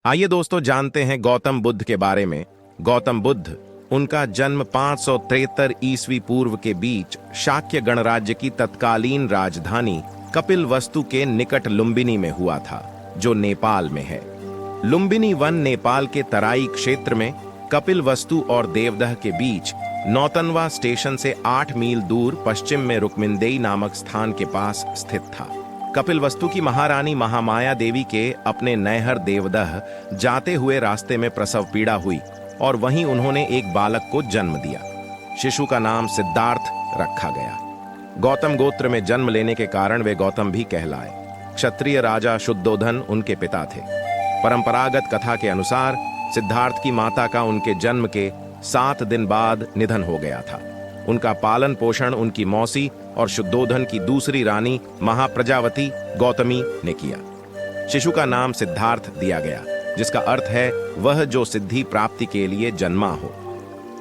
आइए दोस्तों जानते हैं गौतम बुद्ध के बारे में। गौतम बुद्ध, उनका जन्म 573 ईस्वी पूर्व के बीच शाक्य गणराज्य की तत्कालीन राजधानी कपिलवस्तु के निकट लुम्बिनी में हुआ था, जो नेपाल में है। लुम्बिनी वन नेपाल के तराई क्षेत्र में कपिलवस्तु और देवदह के बीच नौतनवा स्टेशन से 8 मील दूर पश्चिम में रुक्मिंदेई नामक स्थान के पास स्थित था। कपिलवस्तु की महारानी महामाया देवी के अपने नैहर देवदह जाते हुए रास्ते में प्रसव पीड़ा हुई और वहीं उन्होंने एक बालक को जन्म दिया। शिशु का नाम सिद्धार्थ रखा गया। गौतम गोत्र में जन्म लेने के कारण वे गौतम भी कहलाए। क्षत्रिय राजा शुद्धोधन उनके पिता थे। परंपरागत कथा के अनुसार सिद्धार्थ की माता का उनके जन्म के 7 दिन बाद निधन हो गया था। उनका पालन पोषण उनकी मौसी और शुद्धोधन की दूसरी रानी महाप्रजावती गौतमी ने किया। शिशु का नाम सिद्धार्थ दिया गया, जिसका अर्थ है वह जो सिद्धि प्राप्ति के लिए जन्मा हो।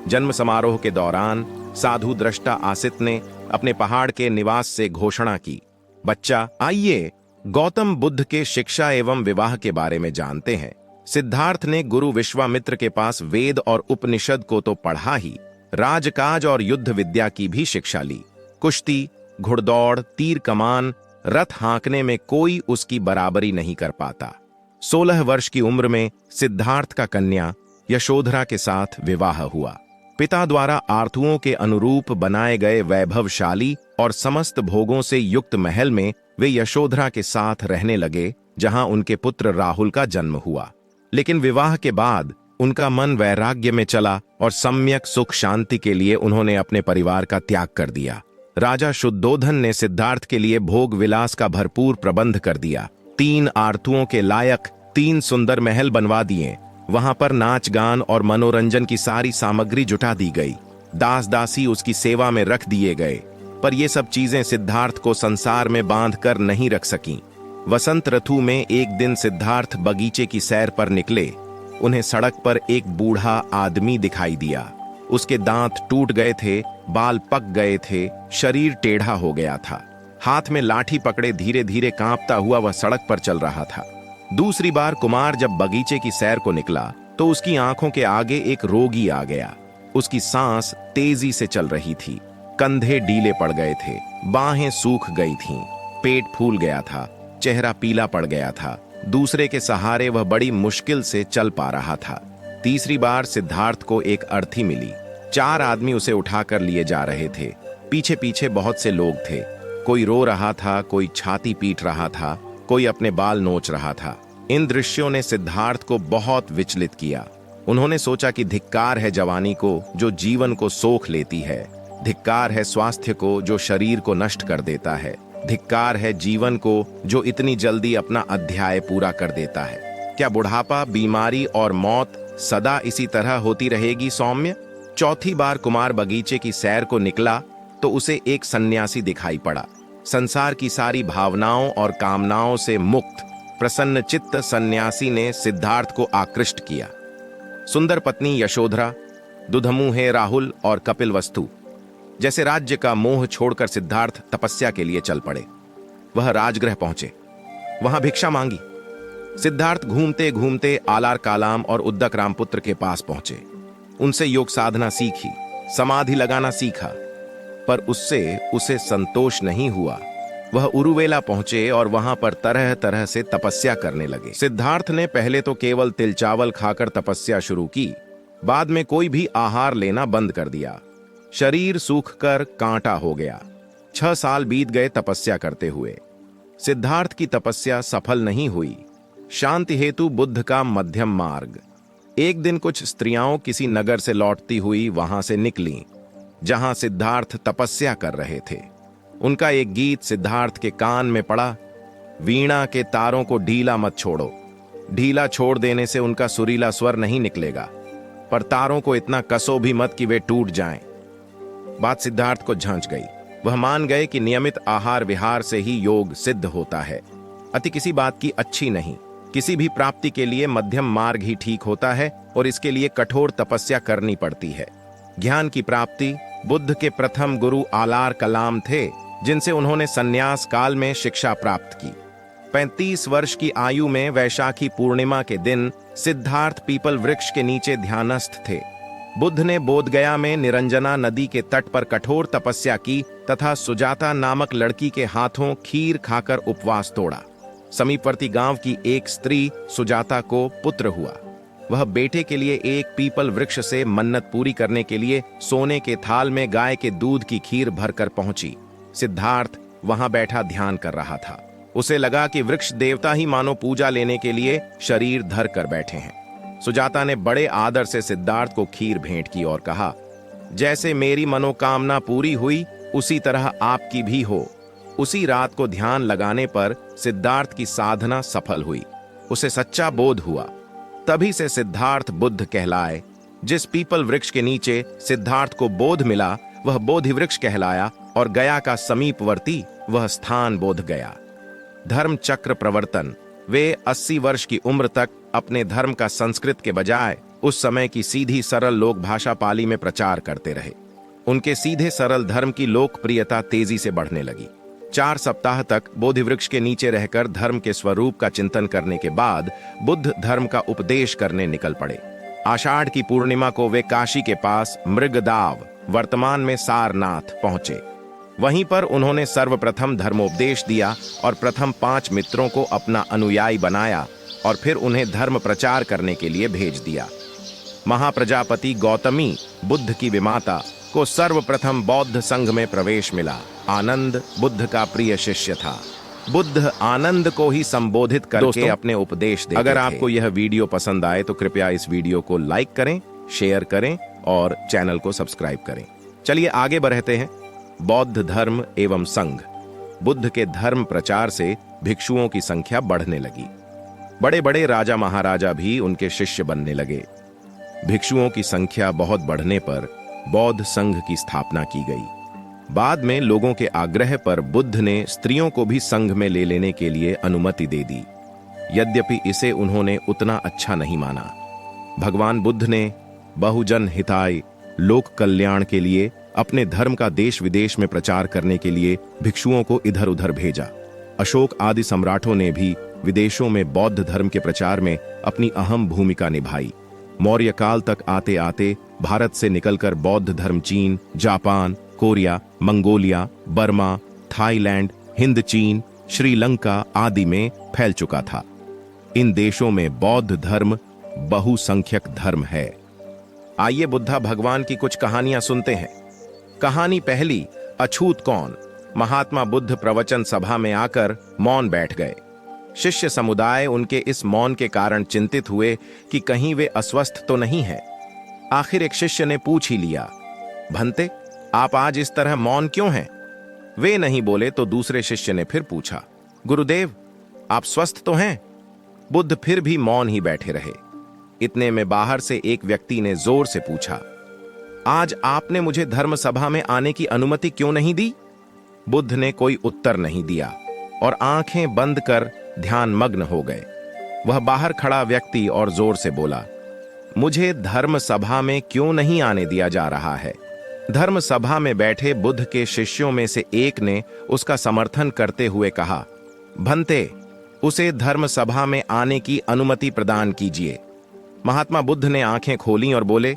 जन्म समारोह के दौरान साधु दृष्टा आसित ने अपने पहाड़ के निवास से घोषणा की, बच्चा आइए गौतम बुद्ध के शिक्षा एवं विवाह के बारे में जानते हैं। सिद्धार्थ ने गुरु विश्वामित्र के पास वेद और उपनिषद को तो पढ़ा ही, राजकाज और युद्ध विद्या की भी शिक्षा ली। कुश्ती, घुड़दौड़, तीर कमान, रथ हाँकने में कोई उसकी बराबरी नहीं कर पाता। 16 वर्ष की उम्र में सिद्धार्थ का कन्या यशोधरा के साथ विवाह हुआ। पिता द्वारा आर्तुओं के अनुरूप बनाए गए वैभवशाली और समस्त भोगों से युक्त महल में वे यशोधरा के साथ रहने लगे, जहां उनके पुत्र राहुल का जन्म हुआ। लेकिन विवाह के बाद उनका मन वैराग्य में चला और सम्यक सुख शांति के लिए उन्होंने अपने परिवार का त्याग कर दिया। राजा शुद्धोधन ने सिद्धार्थ के लिए भोग विलास का भरपूर प्रबंध कर दिया। 3 आर्तुओं के लायक 3 सुंदर महल बनवा दिए। वहां पर नाच गान और मनोरंजन की सारी सामग्री जुटा दी गई। दास दासी उसकी सेवा में रख दिए गए। पर ये सब चीजें सिद्धार्थ को संसार में बांध कर नहीं रख सकीं। वसंत ऋतु में एक दिन सिद्धार्थ बगीचे की सैर पर निकले। उन्हें सड़क पर एक बूढ़ा आदमी दिखाई दिया। उसके दांत टूट गए थे, बाल पक गए थे, शरीर टेढ़ा हो गया था। हाथ में लाठी पकड़े धीरे धीरे कांपता हुआ वह सड़क पर चल रहा था। दूसरी बार कुमार जब बगीचे की सैर को निकला तो उसकी आंखों के आगे एक रोगी आ गया। उसकी सांस तेजी से चल रही थी, कंधे ढीले पड़ गए थे, बाहें सूख गई थीं, पेट फूल गया था, चेहरा पीला पड़ गया था। दूसरे के सहारे वह बड़ी मुश्किल से चल पा रहा था। तीसरी बार सिद्धार्थ को एक अर्थी मिली। 4 आदमी उसे उठाकर लिए जा रहे थे। पीछे पीछे बहुत से लोग थे। कोई रो रहा था, कोई छाती पीट रहा था, कोई अपने बाल नोच रहा था। इन दृश्यों ने सिद्धार्थ को बहुत विचलित किया। उन्होंने सोचा कि धिक्कार है जवानी को जो जीवन को सोख लेती है। धिक्कार है स्वास्थ्य को जो शरीर को नष्ट कर देता है। धिक्कार है जीवन को जो इतनी जल्दी अपना अध्याय पूरा कर देता है। क्या बुढ़ापा, बीमारी और मौत सदा इसी तरह होती रहेगी सौम्य? चौथी बार कुमार बगीचे की सैर को निकला तो उसे एक सन्यासी दिखाई पड़ा। संसार की सारी भावनाओं और कामनाओं से मुक्त प्रसन्न चित्त सन्यासी ने सिद्धार्थ को आकृष्ट किया। सुंदर पत्नी यशोधरा, दुधमुहे राहुल और कपिलवस्तु जैसे राज्य का मोह छोड़कर सिद्धार्थ तपस्या के लिए चल पड़े। वह राजगृह पहुंचे, वहां भिक्षा मांगी। सिद्धार्थ घूमते घूमते आलार कालाम और उद्दक रामपुत्र के पास पहुंचे। उनसे योग साधना सीखी, समाधि लगाना सीखा, पर उससे उसे संतोष नहीं हुआ। वह उरुवेला पहुंचे और वहां पर तरह तरह से तपस्या करने लगे। सिद्धार्थ ने पहले तो केवल तिल चावल खाकर तपस्या शुरू की, बाद में कोई भी आहार लेना बंद कर दिया। शरीर सूखकर कांटा हो गया। 6 साल बीत गए तपस्या करते हुए। सिद्धार्थ की तपस्या सफल नहीं हुई। शांति हेतु बुद्ध का मध्यम मार्ग। एक दिन कुछ स्त्रियां किसी नगर से लौटती हुई वहां से निकलीं, जहां सिद्धार्थ तपस्या कर रहे थे। उनका एक गीत सिद्धार्थ के कान में पड़ा, वीणा के तारों को ढीला मत छोड़ो। ढीला छोड़ देने से उनका सुरीला स्वर नहीं निकलेगा, पर तारों को इतना कसो भी मत कि वे टूट जाएं। बात सिद्धार्थ को झांच गई। वह मान गए कि नियमित आहार विहार से ही योग सिद्ध होता है। अति किसी बात की अच्छी नहीं। किसी भी प्राप्ति के लिए मध्यम मार्ग ही ठीक होता है और इसके लिए कठोर तपस्या करनी पड़ती है। ज्ञान की प्राप्ति बुद्ध के प्रथम गुरु आलार कलाम थे, जिनसे उन्होंने संन्यास काल में शिक्षा प्राप्त की। 35 वर्ष की आयु में वैशाखी पूर्णिमा के दिन सिद्धार्थ पीपल वृक्ष के नीचे ध्यानस्थ थे। बुद्ध ने बोधगया में निरंजना नदी के तट पर कठोर तपस्या की तथा सुजाता नामक लड़की के हाथों खीर खाकर उपवास तोड़ा। समीपवर्ती गांव की एक स्त्री सुजाता को पुत्र हुआ। वह बेटे के लिए एक पीपल वृक्ष से मन्नत पूरी करने के लिए सोने के थाल में गाय के दूध की खीर भरकर पहुंची। सिद्धार्थ वहां बैठा ध्यान कर रहा था। उसे लगा कि वृक्ष देवता ही मानो पूजा लेने के लिए शरीर धर कर बैठे हैं। सुजाता ने बड़े आदर से सिद्धार्थ को खीर भेंट की और कहा, जैसे मेरी मनोकामना पूरी हुई उसी तरह आपकी भी हो। उसी रात को ध्यान लगाने पर सिद्धार्थ की साधना सफल हुई। उसे सच्चा बोध हुआ। तभी से सिद्धार्थ बुद्ध कहलाए। जिस पीपल वृक्ष के नीचे सिद्धार्थ को बोध मिला वह बोधि वृक्ष कहलाया और गया का समीपवर्ती वह स्थान बोध गया। धर्म चक्र प्रवर्तन। वे 80 वर्ष की उम्र तक अपने धर्म का संस्कृत के बजाय उस समय की सीधी सरल लोक भाषा पाली में प्रचार करते रहे। उनके सीधे सरल धर्म की लोकप्रियता तेजी से बढ़ने लगी। 4 सप्ताह तक बोधि वृक्ष के नीचे रहकर धर्म के स्वरूप का चिंतन करने के बाद बुद्ध धर्म का उपदेश करने निकल पड़े। आषाढ़ की पूर्णिमा को वे काशी के पास मृगदाव, वर्तमान में सारनाथ, पहुंचे। वहीं पर उन्होंने सर्वप्रथम धर्मोपदेश दिया और प्रथम 5 मित्रों को अपना अनुयायी बनाया और फिर उन्हें धर्म प्रचार करने के लिए भेज दिया। महाप्रजापति गौतमी, बुद्ध की विमाता, को सर्वप्रथम बौद्ध संघ में प्रवेश मिला। आनंद बुद्ध का प्रिय शिष्य था। बुद्ध आनंद को ही संबोधित करके अपने उपदेश देते थे। अगर आपको यह वीडियो पसंद आए तो कृपया इस वीडियो को लाइक करें, शेयर करें और चैनल को सब्सक्राइब करें। चलिए आगे बढ़ते हैं। बौद्ध धर्म एवं संघ। बुद्ध के धर्म प्रचार से भिक्षुओं की संख्या बढ़ने लगी। बड़े बड़े राजा महाराजा भी उनके शिष्य बनने लगे। भिक्षुओं की संख्या बहुत बढ़ने पर बौद्ध संघ की स्थापना की गई। बाद में लोगों के आग्रह पर बुद्ध ने स्त्रियों को भी संघ में ले लेने के लिए अनुमति दे दी। यद्यपि इसे उन्होंने उतना अच्छा नहीं माना। भगवान बुद्ध ने बहुजन हिताय, लोक कल्याण के लिए अपने धर्म का देश विदेश में प्रचार करने के लिए भिक्षुओं को इधर उधर भेजा। अशोक आदि सम्राटों ने भी विदेशों में बौद्ध धर्म के प्रचार में अपनी अहम भूमिका निभाई। मौर्य काल तक आते आते भारत से निकलकर बौद्ध धर्म चीन, Japan, Korea, Mongolia, Burma, Thailand, Hind चीन, श्रीलंका आदि में फैल चुका था। इन देशों में बौद्ध धर्म बहुसंख्यक धर्म है। आइए बुद्धा भगवान की कुछ कहानियां सुनते हैं। कहानी पहली, अछूत कौन। महात्मा बुद्ध प्रवचन सभा में आकर मौन बैठ गए। शिष्य समुदाय उनके इस मौन के कारण चिंतित हुए कि कहीं वे अस्वस्थ तो नहीं हैं। आखिर एक शिष्य ने पूछ ही लिया, भंते, आप आज इस तरह मौन क्यों हैं? वे नहीं बोले तो दूसरे शिष्य ने फिर पूछा, गुरुदेव, आप स्वस्थ तो हैं? बुद्ध फिर भी मौन ही बैठे रहे। इतने में बाहर से एक व्यक्ति ने जोर से पूछा, आज आपने मुझे धर्म सभा में आने की अनुमति क्यों नहीं दी? बुद्ध ने कोई उत्तर नहीं दिया और आंखें बंद कर ध्यान मग्न हो गए। वह बाहर खड़ा व्यक्ति और जोर से बोला, मुझे धर्म सभा में क्यों नहीं आने दिया जा रहा है? धर्म सभा में बैठे बुद्ध के शिष्यों में से एक ने उसका समर्थन करते हुए कहा, भंते, उसे धर्म सभा में आने की अनुमति प्रदान कीजिए। महात्मा बुद्ध ने आंखें खोलीं और बोले,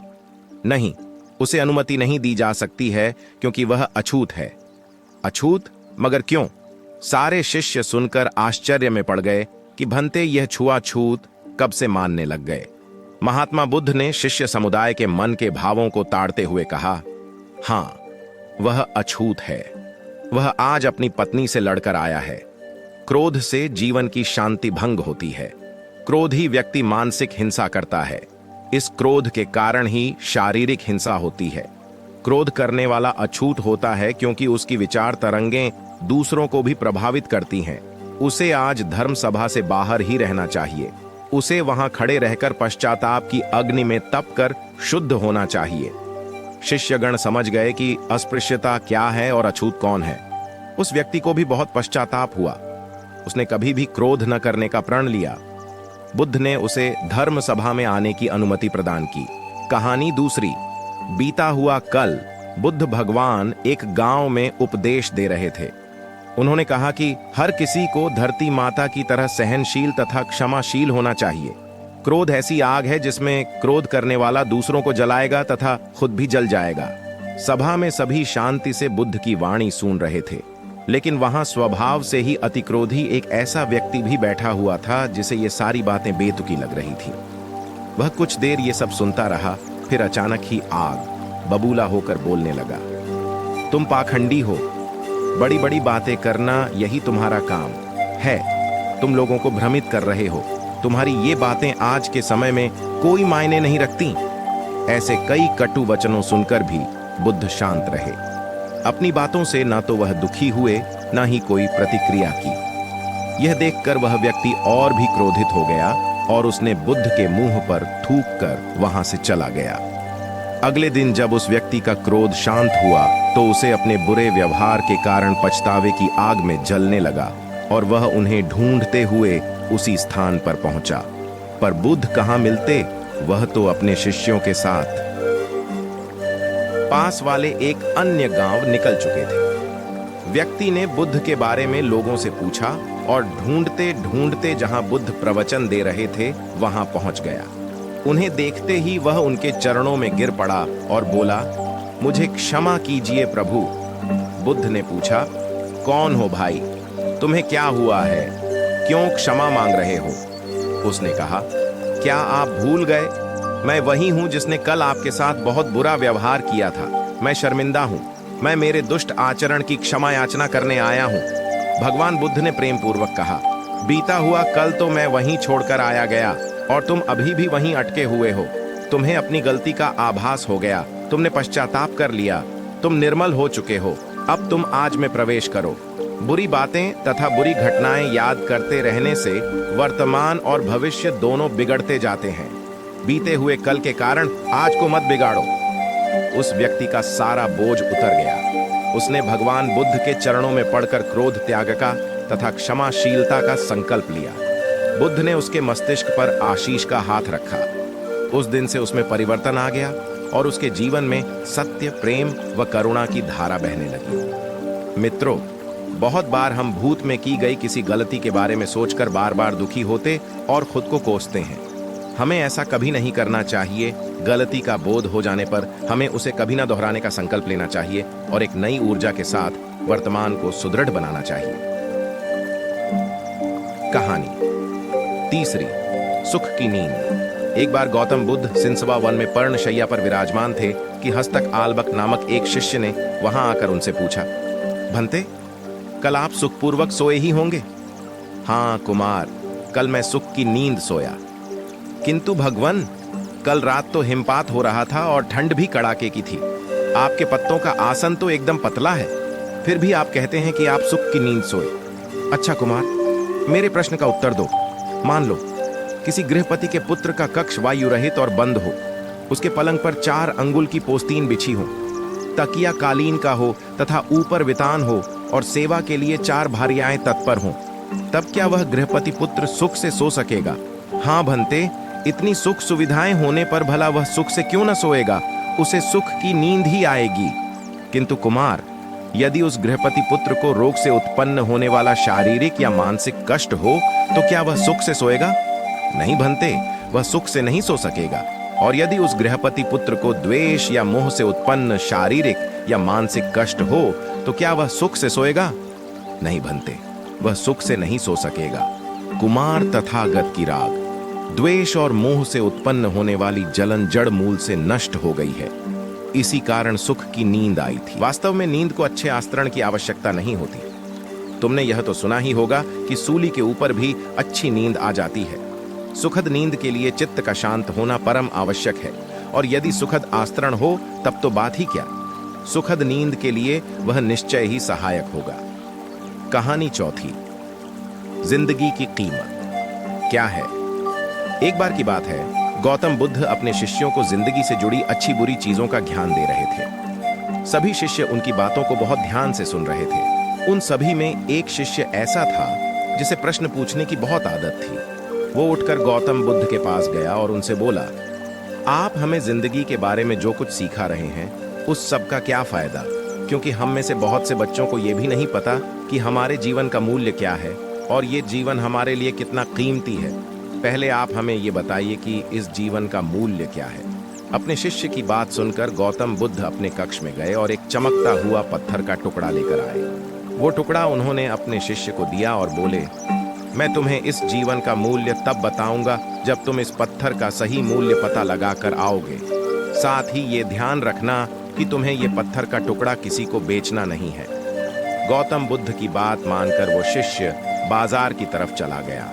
नहीं, उसे अनुमति नहीं दी जा सकती है क्योंकि वह अछूत है। अछूत? मगर क्यों? सारे शिष्य सुनकर आश्चर्य में पड़ गए कि भंते यह छुआछूत कब से मानने लग गए। महात्मा बुद्ध ने शिष्य समुदाय के मन के भावों को ताड़ते हुए कहा, हाँ, वह अछूत है। वह आज अपनी पत्नी से लड़कर आया है। क्रोध से जीवन की शांति भंग होती है। क्रोध ही व्यक्ति मानसिक हिंसा करता है। इस क्रोध के कारण ही शारीरिक हिंसा होती है। क्रोध करने वाला अछूत होता है क्योंकि उसकी विचार तरंगें दूसरों को भी प्रभावित करती हैं। उसे आज धर्म सभा से बाहर ही रहना चाहिए। उसे वहां खड़े रहकर पश्चाताप की अग्नि में तप कर शुद्ध होना चाहिए। शिष्यगण समझ गए कि अस्पृश्यता क्या है और अछूत कौन है। उस व्यक्ति को भी बहुत पश्चाताप हुआ। उसने कभी भी क्रोध न करने का प्रण लिया। बुद्ध ने उसे धर्म सभा में आने की अनुमति प्रदान की। कहानी दूसरी, बीता हुआ कल। बुद्ध भगवान एक गांव में उपदेश दे रहे थे। उन्होंने कहा कि हर किसी को धरती माता की तरह सहनशील तथा क्षमाशील होना चाहिए। क्रोध ऐसी आग है जिसमें क्रोध करने वाला दूसरों को जलाएगा तथा खुद भी जल जाएगा। सभा में सभी शांति से बुद्ध की वाणी सुन रहे थे, लेकिन वहां स्वभाव से ही अतिक्रोधी एक ऐसा व्यक्ति भी बैठा हुआ था जिसे ये सारी बातें बेतुकी लग रही थी। वह कुछ देर ये सब सुनता रहा, फिर अचानक ही आग बबूला होकर बोलने लगा। तुम पाखंडी हो, बड़ी बड़ी बातें करना यही तुम्हारा काम है। तुम लोगों को भ्रमित कर रहे हो। तुम्हारी ये बातें आज के समय में कोई मायने नहीं रखती। ऐसे कई कटु वचनों सुनकर भी बुद्ध शांत रहे। अपनी बातों से ना तो वह दुखी हुए, ना ही कोई प्रतिक्रिया की। यह देखकर वह व्यक्ति और भी क्रोधित हो गया और उसने बुद्ध के मुंह पर थूक कर वहां से चला गया। अगले दिन जब उस व्यक्ति का क्रोध शांत हुआ तो उसे अपने बुरे व्यवहार के कारण पछतावे की आग में जलने लगा और वह उन्हें ढूंढते हुए उसी स्थान पर पहुंचा। पर बुद्ध कहाँ मिलते, वह तो अपने शिष्यों के साथ पास वाले एक अन्य गांव निकल चुके थे। व्यक्ति ने बुद्ध के बारे में लोगों से पूछा और ढूंढते ढूंढते जहां बुद्ध प्रवचन दे रहे थे वहां पहुंच गया। उन्हें देखते ही वह उनके चरणों में गिर पड़ा और बोला, मुझे क्षमा कीजिए प्रभु। बुद्ध ने पूछा, कौन हो भाई, तुम्हें क्या हुआ है, क्यों क्षमा मांग रहे हो? उसने कहा, क्या आप भूल गए, मैं वही हूं जिसने कल आपके साथ बहुत बुरा व्यवहार किया था। मैं शर्मिंदा हूं, मैं मेरे दुष्ट आचरण की क्षमा याचना करने आया हूं। भगवान बुद्ध ने प्रेम पूर्वक कहा, बीता हुआ कल तो मैं वहीं छोड़कर आया गया और तुम अभी भी वहीं अटके हुए हो। तुम्हें अपनी गलती का आभास हो गया, तुमने पश्चाताप कर लिया, तुम निर्मल हो चुके हो। अब तुम आज में प्रवेश करो। बुरी बातें तथा बुरी घटनाएं याद करते रहने से वर्तमान और भविष्य दोनों बिगड़ते जाते हैं। बीते हुए कल के कारण आज को मत बिगाड़ो। उस व्यक्ति का सारा बोझ उतर गया। उसने भगवान बुद्ध के चरणों में पड़कर क्रोध त्याग का तथा क्षमाशीलता का संकल्प लिया। बुद्ध ने उसके मस्तिष्क पर आशीष का हाथ रखा। उस दिन से उसमें परिवर्तन आ गया और उसके जीवन में सत्य, प्रेम व करुणा की धारा बहने लगी। मित्रों, बहुत बार हम भूत में की गई किसी गलती के बारे में सोचकर बार बार दुखी होते और खुद को कोसते हैं। हमें ऐसा कभी नहीं करना चाहिए। गलती का बोध हो जाने पर हमें उसे कभी ना दोहराने का संकल्प लेना चाहिए और एक नई ऊर्जा के साथ वर्तमान को सुदृढ़ बनाना चाहिए। कहानी तीसरी, सुख की नींद। एक बार गौतम बुद्ध सिंसवा वन में पर्णशैया पर विराजमान थे कि हस्तक आलबक नामक एक शिष्य ने वहां आकर उनसे पूछा, भंते, कल आप सुखपूर्वक सोए ही होंगे? हाँ कुमार, कल मैं सुख की नींद सोया। किंतु भगवान, कल रात तो हिमपात हो रहा था और ठंड भी कड़ाके की थी। आपके पत्तों का आसन तो एकदम पतला है, फिर भी आप कहते हैं कि आप सुख की नींद सोए। अच्छा कुमार, मेरे प्रश्न का उत्तर दो। मान लो किसी गृहपति के पुत्र का कक्ष वायु रहित और बंद हो, उसके पलंग पर 4 अंगुल की पोस्तीन बिछी हो, तकिया कालीन का हो तथा ऊपर वितान हो और सेवा के लिए 4 भार्याएं तत्पर हों, तब क्या वह गृहपति पुत्र सुख से सो सकेगा? हाँ भंते, इतनी सुख सुविधाएं होने पर भला वह सुख से क्यों न सोएगा? उसे सुख की नींद ही आएगी। किंतु कुमार, यदि उस गृहपति पुत्र को रोग से उत्पन्न होने वाला शारीरिक या मानसिक कष्ट हो तो क्या वह सुख से सोएगा? नहीं भंते, वह सुख से नहीं सो सकेगा। और यदि उस गृहपति पुत्र को द्वेष या मोह से उत्पन्न शारीरिक या मानसिक कष्ट हो तो क्या वह सुख से सोएगा? नहीं भंते, वह सुख से नहीं सो सकेगा। कुमार, तथागत की राग द्वेष और मोह से उत्पन्न होने वाली जलन जड़ मूल से नष्ट हो गई है। इसी कारण सुख की नींद आई थी। वास्तव में नींद को अच्छे आस्तरण की आवश्यकता नहीं होती। तुमने यह तो सुना ही होगा कि सूली के ऊपर भी अच्छी नींद आ जाती है। सुखद नींद के लिए चित्त का शांत होना परम आवश्यक है, और यदि सुखद आस्तरण हो तब तो बात ही क्या। सुखद नींद के लिए वह निश्चय ही सहायक होगा। कहानी चौथी, जिंदगी की कीमत क्या है। एक बार की बात है, गौतम बुद्ध अपने शिष्यों को जिंदगी से जुड़ी अच्छी बुरी चीजों का ज्ञान दे रहे थे। सभी शिष्य उनकी बातों को बहुत ध्यान से सुन रहे थे। उन सभी में एक शिष्य ऐसा था जिसे प्रश्न पूछने की बहुत आदत थी। वो उठकर गौतम बुद्ध के पास गया और उनसे बोला, आप हमें जिंदगी के बारे में जो कुछ सिखा रहे हैं उस सब का क्या फायदा, क्योंकि हम में से बहुत से बच्चों को यह भी नहीं पता कि हमारे जीवन का मूल्य क्या है और ये जीवन हमारे लिए कितना कीमती है। पहले आप हमें ये बताइए कि इस जीवन का मूल्य क्या है। अपने शिष्य की बात सुनकर गौतम बुद्ध अपने कक्ष में गए और एक चमकता हुआ पत्थर का टुकड़ा लेकर आए। वो टुकड़ा उन्होंने अपने शिष्य को दिया और बोले, मैं तुम्हें इस जीवन का मूल्य तब बताऊंगा जब तुम इस पत्थर का सही मूल्य पता लगाकर आओगे। साथ ही ये ध्यान रखना कि तुम्हें ये पत्थर का टुकड़ा किसी को बेचना नहीं है। गौतम बुद्ध की बात मानकर वो शिष्य बाजार की तरफ चला गया।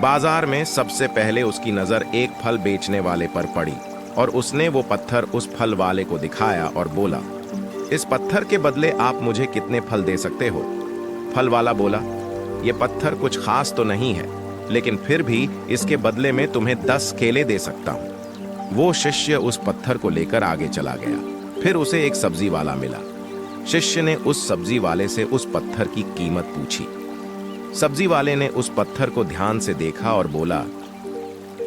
बाजार में सबसे पहले उसकी नजर एक फल बेचने वाले पर पड़ी और उसने वो पत्थर उस फल वाले को दिखाया और बोला, इस पत्थर के बदले आप मुझे कितने फल दे सकते हो? फल वाला बोला, ये पत्थर कुछ खास तो नहीं है, लेकिन फिर भी इसके बदले में तुम्हें 10 केले दे सकता हूं। वो शिष्य उस पत्थर को लेकर आगे चला गया। फिर उसे एक सब्जी वाला मिला। शिष्य ने उस सब्जी वाले से उस पत्थर की कीमत पूछी। सब्जी वाले ने उस पत्थर को ध्यान से देखा और बोला,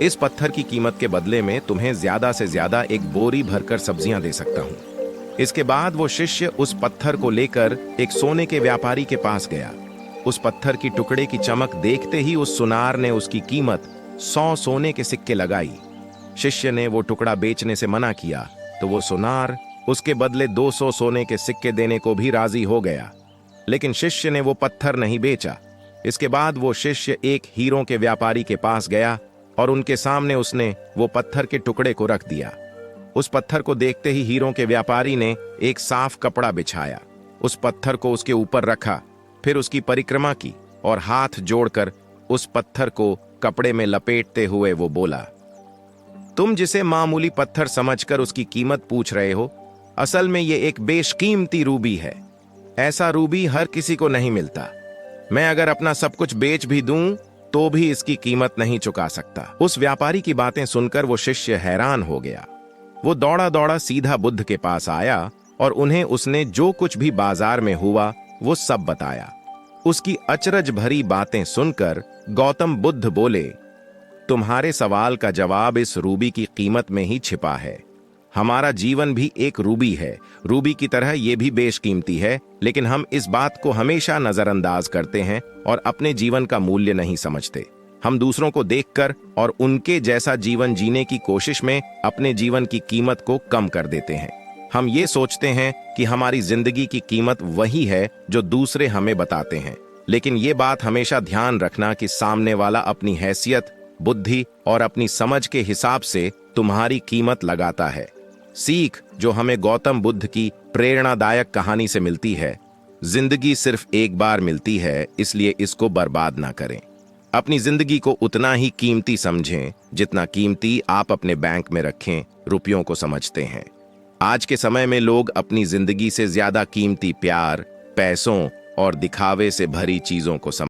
इस पत्थर की कीमत के बदले में तुम्हें ज्यादा से ज्यादा एक बोरी भरकर सब्जियां दे सकता हूं। इसके बाद वो शिष्य उस पत्थर को लेकर एक सोने के व्यापारी के पास गया। उस पत्थर की टुकड़े की चमक देखते ही उस सुनार ने उसकी कीमत 100 सोने के सिक्के लगाई। शिष्य ने वो टुकड़ा बेचने से मना किया तो वो सुनार उसके बदले 200 सोने के सिक्के देने को भी राजी हो गया, लेकिन शिष्य ने वो पत्थर नहीं बेचा। इसके बाद वो शिष्य एक हीरों के व्यापारी के पास गया और उनके सामने उसने वो पत्थर के टुकड़े को रख दिया। उस पत्थर को देखते ही हीरों के व्यापारी ने एक साफ कपड़ा बिछाया, उस पत्थर को उसके ऊपर रखा, फिर उसकी परिक्रमा की और हाथ जोड़कर उस पत्थर को कपड़े में लपेटते हुए वो बोला, तुम जिसे मामूली पत्थर समझकर उसकी कीमत पूछ रहे हो, असल में ये एक बेशकीमती रूबी है। ऐसा रूबी हर किसी को नहीं मिलता। मैं अगर अपना सब कुछ बेच भी दूं तो भी इसकी कीमत नहीं चुका सकता। उस व्यापारी की बातें सुनकर वो शिष्य हैरान हो गया। वो दौड़ा दौड़ा सीधा बुद्ध के पास आया और उन्हें उसने जो कुछ भी बाजार में हुआ वो सब बताया। उसकी अचरज भरी बातें सुनकर गौतम बुद्ध बोले, तुम्हारे सवाल का जवाब इस रूबी की कीमत में ही छिपा है। हमारा जीवन भी एक रूबी है। रूबी की तरह ये भी बेशकीमती है, लेकिन हम इस बात को हमेशा नजरअंदाज करते हैं और अपने जीवन का मूल्य नहीं समझते। हम दूसरों को देखकर और उनके जैसा जीवन जीने की कोशिश में अपने जीवन की कीमत को कम कर देते हैं। हम ये सोचते हैं कि हमारी जिंदगी की कीमत वही है जो दूसरे हमें बताते हैं, लेकिन ये बात हमेशा ध्यान रखना कि सामने वाला अपनी हैसियत, बुद्धि और अपनी समझ के हिसाब से तुम्हारी कीमत लगाता है। सीख जो हमें गौतम बुद्ध की प्रेरणादायक कहानी से मिलती है, जिंदगी सिर्फ एक बार मिलती है, इसलिए इसको बर्बाद ना करें। अपनी जिंदगी को उतना ही कीमती समझें जितना कीमती आप अपने बैंक में रखें रुपयों को समझते हैं। आज के समय में लोग अपनी जिंदगी से ज्यादा कीमती प्यार, पैसों और दिखावे से भरी चीजों को